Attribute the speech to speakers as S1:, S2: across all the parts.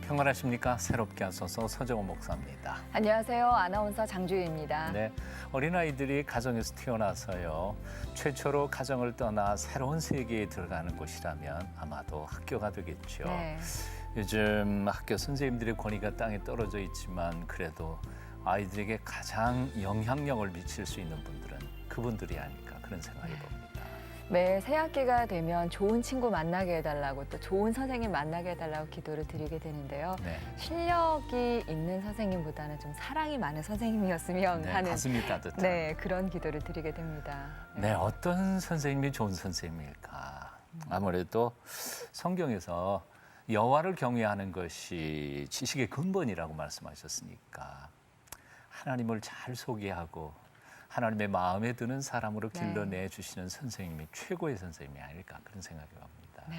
S1: 평안하십니까? 새롭게 하소서 서정호 목사입니다.
S2: 안녕하세요. 아나운서 장주희입니다.
S1: 네, 어린아이들이 가정에서 태어나서요. 최초로 가정을 떠나 새로운 세계에 들어가는 곳이라면 아마도 학교가 되겠죠.
S2: 네.
S1: 요즘 학교 선생님들의 권위가 땅에 떨어져 있지만 그래도 아이들에게 가장 영향력을 미칠 수 있는 분들은 그분들이 아닐까 그런 생각이 듭니다.
S2: 매 새학기가 되면 좋은 친구 만나게 해달라고 또 좋은 선생님 만나게 해달라고 기도를 드리게 되는데요.
S1: 네,
S2: 실력이 있는 선생님보다는 좀 사랑이 많은 선생님이었으면
S1: 네,
S2: 하는
S1: 가슴이 따뜻한.
S2: 네, 그런 기도를 드리게 됩니다.
S1: 네, 어떤 선생님이 좋은 선생님일까? 아무래도 성경에서 여호와를 경외하는 것이 지식의 근본이라고 말씀하셨으니까 하나님을 잘 소개하고 하나님의 마음에 드는 사람으로 길러내 주시는 선생님이 최고의 선생님이 아닐까 그런 생각이 듭니다.
S2: 네.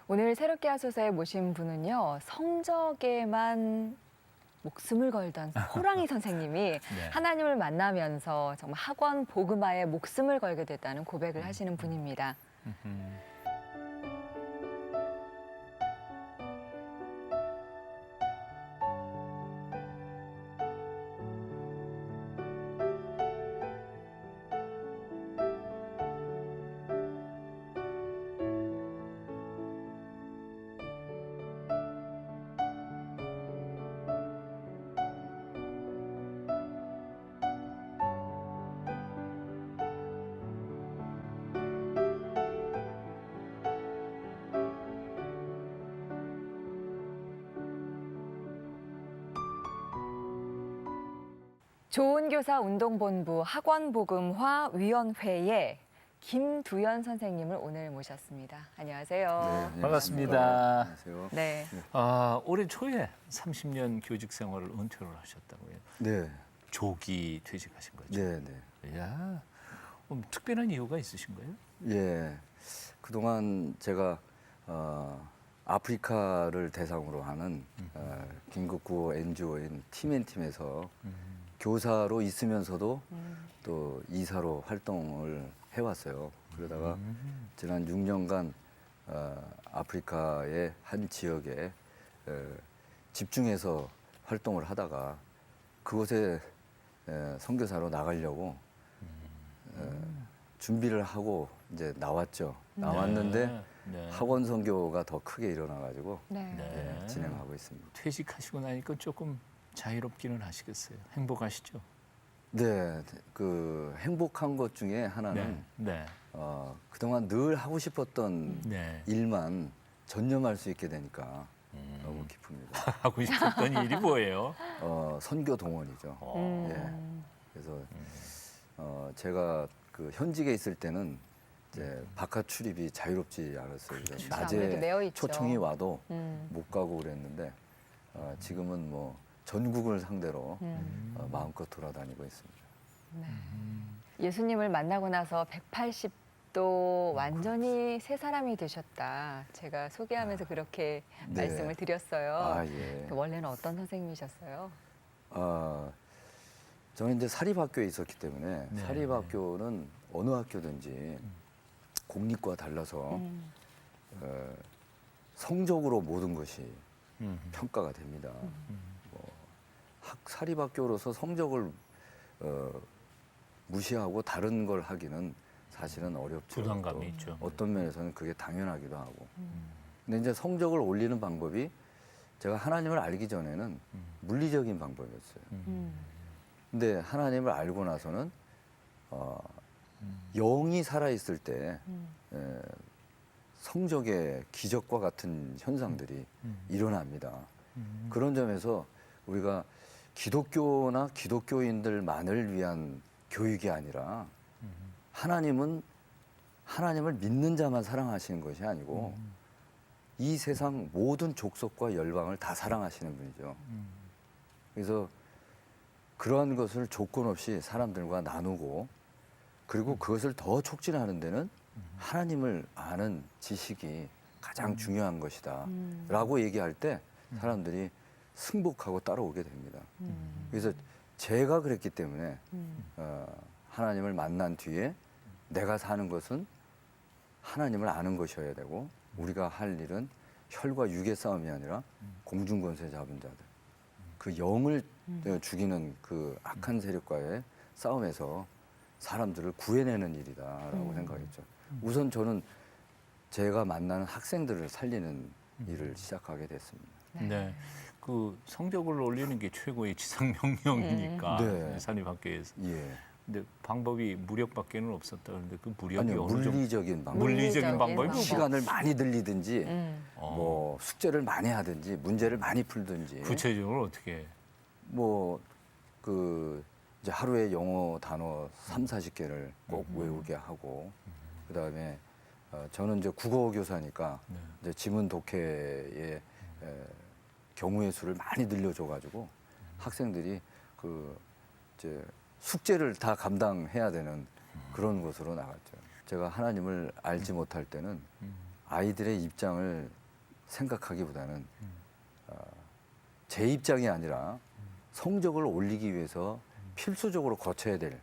S2: 오늘 새롭게 하소서에 모신 분은요. 성적에만 목숨을 걸던 호랑이 선생님이
S1: 네.
S2: 하나님을 만나면서 정말 학원 복음화에 목숨을 걸게 됐다는 고백을 하시는 분입니다. 좋은교사 운동본부 학원복음화 위원회에 김두연 선생님을 오늘 모셨습니다. 안녕하세요.
S3: 네,
S1: 반갑습니다.
S3: 안녕하세요.
S2: 네.
S1: 올해 초에 30년 교직 생활을 은퇴를 하셨다고요.
S3: 네,
S1: 조기 퇴직하신 거죠?
S3: 네, 네.
S1: 이야, 특별한 이유가 있으신 거예요?
S3: 예, 그동안 제가 아프리카를 대상으로 하는 긴급구호 NGO인 팀앤팀에서 교사로 있으면서도 또 이사로 활동을 해왔어요. 그러다가 지난 6년간 아프리카의 한 지역에 집중해서 활동을 하다가 그곳에 선교사로 나가려고 준비를 하고 이제 나왔죠. 나왔는데
S1: 네.
S3: 학원 선교가 더 크게 일어나가지고
S2: 네.
S1: 네.
S3: 진행하고 있습니다.
S1: 퇴직하시고 나니까 조금 자유롭기는 하시겠어요. 행복하시죠?
S3: 네, 그 행복한 것 중에 하나는
S1: 네.
S3: 그동안 늘 하고 싶었던
S1: 네.
S3: 일만 전념할 수 있게 되니까 너무 기쁩니다.
S1: 하고 싶었던 일이 뭐예요?
S3: 선교 동원이죠.
S2: 음.
S3: 그래서 제가 그 현직에 있을 때는 이제 바깥 출입이 자유롭지 않았어요.
S1: 그렇죠.
S2: 아무래도 매여
S3: 낮에
S2: 있죠.
S3: 초청이 와도 못 가고 그랬는데 지금은 뭐 전국을 상대로 마음껏 돌아다니고 있습니다.
S2: 네. 예수님을 만나고 나서 180도 완전히 새 사람이 되셨다. 제가 소개하면서 그렇게
S3: 네.
S2: 말씀을 드렸어요.
S3: 아, 예.
S2: 원래는 어떤 선생님이셨어요?
S3: 저는 이제 사립학교에 있었기 때문에
S1: 네.
S3: 사립학교는 어느 학교든지 공립과 달라서 성적으로 모든 것이 평가가 됩니다. 사립학교로서 성적을 무시하고 다른 걸 하기는 사실은 어렵죠.
S1: 부담감이
S3: 또
S1: 있죠.
S3: 어떤 면에서는 그게 당연하기도 하고. 근데 이제 성적을 올리는 방법이 제가 하나님을 알기 전에는 물리적인 방법이었어요. 근데 하나님을 알고 나서는 영이 살아있을 때 성적의 기적과 같은 현상들이 일어납니다. 그런 점에서 우리가 기독교나 기독교인들만을 위한 교육이 아니라 하나님은 하나님을 믿는 자만 사랑하시는 것이 아니고 이 세상 모든 족속과 열방을 다 사랑하시는 분이죠. 그래서 그러한 것을 조건 없이 사람들과 나누고 그리고 그것을 더 촉진하는 데는 하나님을 아는 지식이 가장 중요한 것이다 라고 얘기할 때 사람들이 승복하고 따라오게 됩니다. 그래서 제가 그랬기 때문에 하나님을 만난 뒤에 내가 사는 것은 하나님을 아는 것이어야 되고 우리가 할 일은 혈과 육의 싸움이 아니라 공중권세 잡은 자들, 그 영을 죽이는 그 악한 세력과의 싸움에서 사람들을 구해내는 일이다라고 생각했죠. 우선 저는 제가 만나는 학생들을 살리는 일을 시작하게 됐습니다.
S1: 네. 그 성적을 올리는 게 최고의 지상 명령이니까
S3: 네.
S1: 산입학교에서.
S3: 예.
S1: 근데 방법이 무력밖에는 없었다 그러는데 그 무력이
S3: 아니요,
S1: 어느 정도
S3: 물리적인 방법.
S1: 물리적인 방법이 뭐
S3: 시간을 많이 들리든지
S1: 어.
S3: 뭐 숙제를 많이 하든지 문제를 많이 풀든지
S1: 구체적으로 어떻게?
S3: 뭐 그 이제 하루에 영어 단어 3-40개를 꼭 외우게 하고 그다음에 저는 이제 국어 교사니까
S1: 네.
S3: 이제 지문 독해의 경우의 수를 많이 늘려줘 가지고 학생들이 그 이제 숙제를 다 감당해야 되는 그런 곳으로 나갔죠. 제가 하나님을 알지 못할 때는 아이들의 입장을 생각하기보다는 제 입장이 아니라 성적을 올리기 위해서 필수적으로 거쳐야 될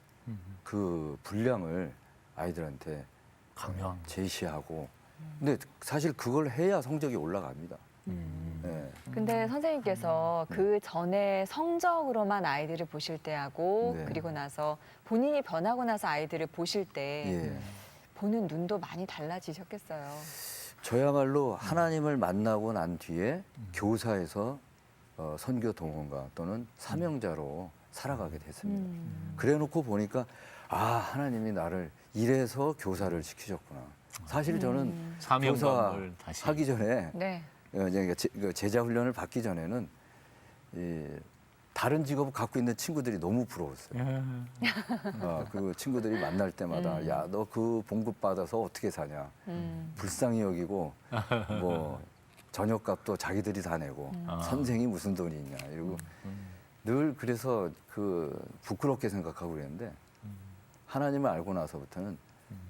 S3: 그 분량을 아이들한테
S1: 강요한
S3: 제시하고 근데 사실 그걸 해야 성적이 올라갑니다. 네.
S2: 근데 선생님께서 그 전에 성적으로만 아이들을 보실 때하고
S3: 네.
S2: 그리고 나서 본인이 변하고 나서 아이들을 보실 때
S3: 예.
S2: 보는 눈도 많이 달라지셨겠어요.
S3: 저야말로 하나님을 만나고 난 뒤에 교사에서 선교 동원가 또는 사명자로 살아가게 됐습니다. 그래놓고 보니까 아 하나님이 나를 이래서 교사를 시키셨구나. 사실 저는
S1: 사명감을 다시
S3: 하기 전에
S2: 네.
S3: 제자 훈련을 받기 전에는 이 다른 직업을 갖고 있는 친구들이 너무 부러웠어요. 그 친구들이 만날 때마다 야 너 그 봉급 받아서 어떻게 사냐 불쌍히 여기고 뭐 저녁값도 자기들이 다 내고 선생이 무슨 돈이 있냐 이러고 늘 그래서 그 부끄럽게 생각하고 그랬는데 하나님을 알고 나서부터는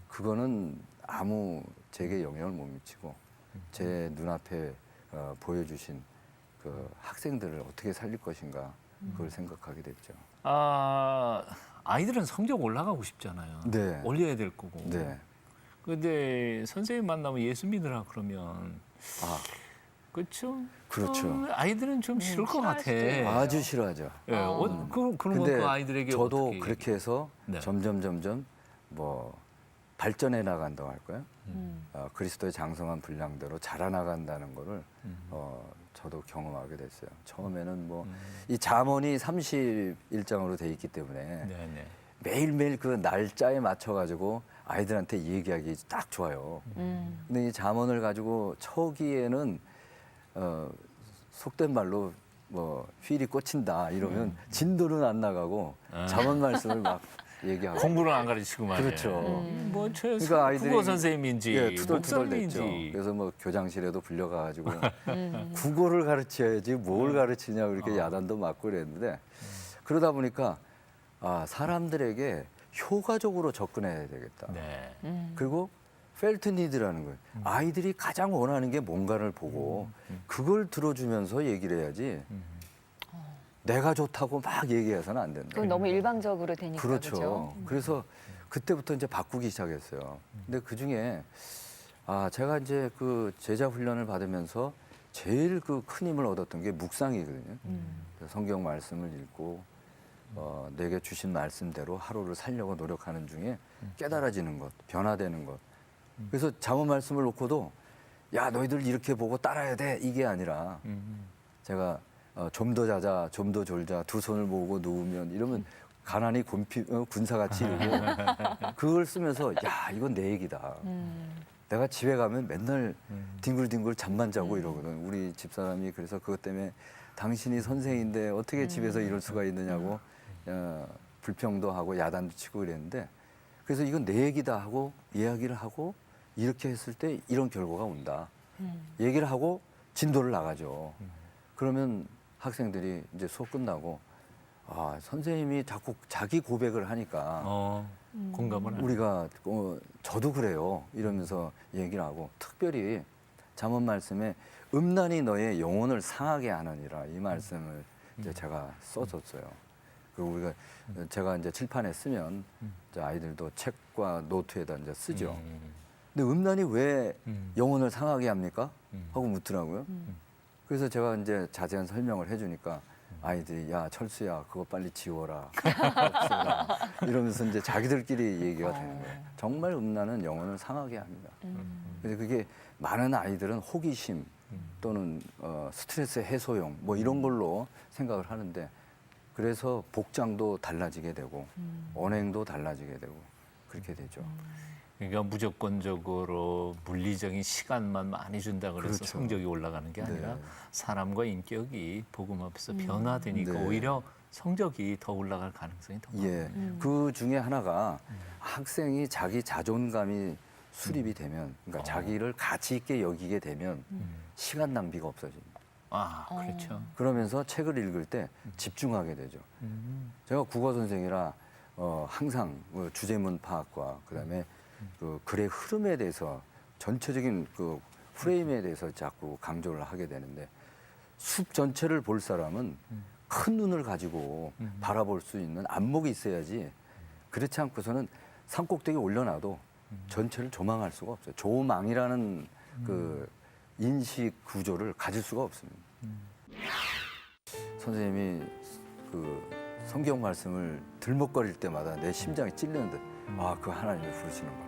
S3: 그거는 아무 제게 영향을 못 미치고 제 눈앞에 보여주신 그 학생들을 어떻게 살릴 것인가 그걸 생각하게 됐죠.
S1: 아이들은 성적 올라가고 싶잖아요.
S3: 네.
S1: 올려야 될 거고.
S3: 네.
S1: 근데 선생님 만나면 예수 믿으라 그러면
S3: 아,
S1: 그렇죠?
S3: 그렇죠.
S1: 아이들은 좀 싫을 것 같아.
S2: 싫어할 수도 있어요.
S3: 아주 싫어하죠.
S1: 예, 그러면
S3: 근데
S1: 그 아이들에게
S3: 저도
S1: 어떻게
S3: 그렇게 해서
S1: 네.
S3: 점점 뭐 발전해 나간다고 할까요?
S2: 음.
S3: 그리스도의 장성한 분량대로 자라나간다는 거를 저도 경험하게 됐어요. 처음에는 뭐 이 잠언이 31장으로 돼 있기 때문에
S1: 네네.
S3: 매일매일 그 날짜에 맞춰 가지고 아이들한테 얘기하기 딱 좋아요. 근데 이 잠언을 가지고 초기에는 속된 말로 뭐 휠이 꽂힌다 이러면 진도는 안 나가고 잠언 말씀을 막 얘기하고
S1: 공부를 안 가르치고 말이에요.
S3: 그렇죠.
S1: 뭐
S3: 그러니까 아이들이
S1: 국어 선생님인지
S3: 투덜투덜댔죠.
S1: 목사님인지
S3: 그래서 뭐 교장실에도 불려가가지고 국어를 가르쳐야지 뭘 가르치냐고 이렇게 야단도 맞고 그랬는데 그러다 보니까 사람들에게 효과적으로 접근해야 되겠다.
S1: 네.
S3: 그리고 펠트 니드라는 거예요. 아이들이 가장 원하는 게 뭔가를 보고 그걸 들어주면서 얘기를 해야지 내가 좋다고 막 얘기해서는 안 된다.
S2: 그건 너무 일방적으로 되니까
S3: 그렇죠.
S2: 그렇죠.
S3: 그래서 그때부터 이제 바꾸기 시작했어요. 근데 그 중에 제가 이제 그 제자 훈련을 받으면서 제일 그 큰 힘을 얻었던 게 묵상이거든요. 그래서 성경 말씀을 읽고 내게 주신 말씀대로 하루를 살려고 노력하는 중에 깨달아지는 것, 변화되는 것. 그래서 잠언 말씀을 놓고도 야 너희들 이렇게 보고 따라야 돼 이게 아니라 제가 좀 더 자자, 좀 더 졸자, 두 손을 모으고 누우면 이러면 가난이 군사같이 이러고 그걸 쓰면서 야 이건 내 얘기다. 내가 집에 가면 맨날 뒹굴뒹굴 잠만 자고 이러거든. 우리 집사람이 그래서 그것 때문에 당신이 선생인데 어떻게 집에서 이럴 수가 있느냐고 불평도 하고 야단도 치고 그랬는데 그래서 이건 내 얘기다 하고 이야기를 하고 이렇게 했을 때 이런 결과가 온다. 얘기를 하고 진도를 나가죠. 그러면 학생들이 이제 수업 끝나고 선생님이 자꾸 자기 고백을 하니까
S1: 공감을 하네.
S3: 우리가 저도 그래요 이러면서 얘기를 하고 특별히 잠언 말씀에 음란이 너의 영혼을 상하게 하느니라 이 말씀을 이제 제가 써줬어요. 그리고 제가 이제 칠판에 쓰면 이제 아이들도 책과 노트에다 이제 쓰죠. 근데 음란이 왜
S1: 음.
S3: 영혼을 상하게 합니까?
S1: 음.
S3: 하고 묻더라고요. 그래서 제가 이제 자세한 설명을 해주니까 아이들이 야 철수야 그거 빨리 지워라 없애라 이러면서 이제 자기들끼리 얘기가 되는 거예요. 정말 음란은 영혼을 상하게 합니다. 그래서 그게 많은 아이들은 호기심 또는 스트레스 해소용 뭐 이런 걸로 생각을 하는데 그래서 복장도 달라지게 되고 언행도 달라지게 되고 그렇게 되죠.
S1: 그러니까 무조건적으로 물리적인 시간만 많이 준다 그래서
S3: 그렇죠.
S1: 성적이 올라가는 게 아니라
S3: 네.
S1: 사람과 인격이 복음 앞에서 변화되니까
S3: 네.
S1: 오히려 성적이 더 올라갈 가능성이 더 많아요.
S3: 예, 그 중에 하나가 학생이 자기 자존감이 수립이 되면, 그러니까 자기를 가치 있게 여기게 되면 시간 낭비가 없어집니다.
S1: 아, 그렇죠.
S3: 그러면서 책을 읽을 때 집중하게 되죠. 제가 국어 선생이라 항상 그 주제문 파악과 그다음에 그 글의 흐름에 대해서 전체적인 그 프레임에 대해서 자꾸 강조를 하게 되는데 숲 전체를 볼 사람은 큰 눈을 가지고 바라볼 수 있는 안목이 있어야지 그렇지 않고서는 산꼭대기에 올려놔도 전체를 조망할 수가 없어요. 조망이라는 그 인식 구조를 가질 수가 없습니다. 선생님이 그 성경 말씀을 들먹거릴 때마다 내 심장이 찔리는 듯 아, 그 하나님을 부르시는구나.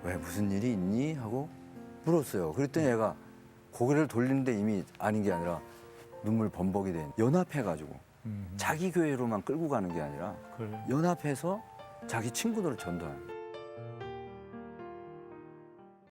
S3: 왜 무슨 일이 있니? 하고 물었어요. 그랬더니 얘가 고개를 돌리는데 이미 아닌 게 아니라 눈물 범벅이 된 연합해가지고 자기 교회로만 끌고 가는 게 아니라
S1: 그래.
S3: 연합해서 자기 친구들을 전도하는 거예요.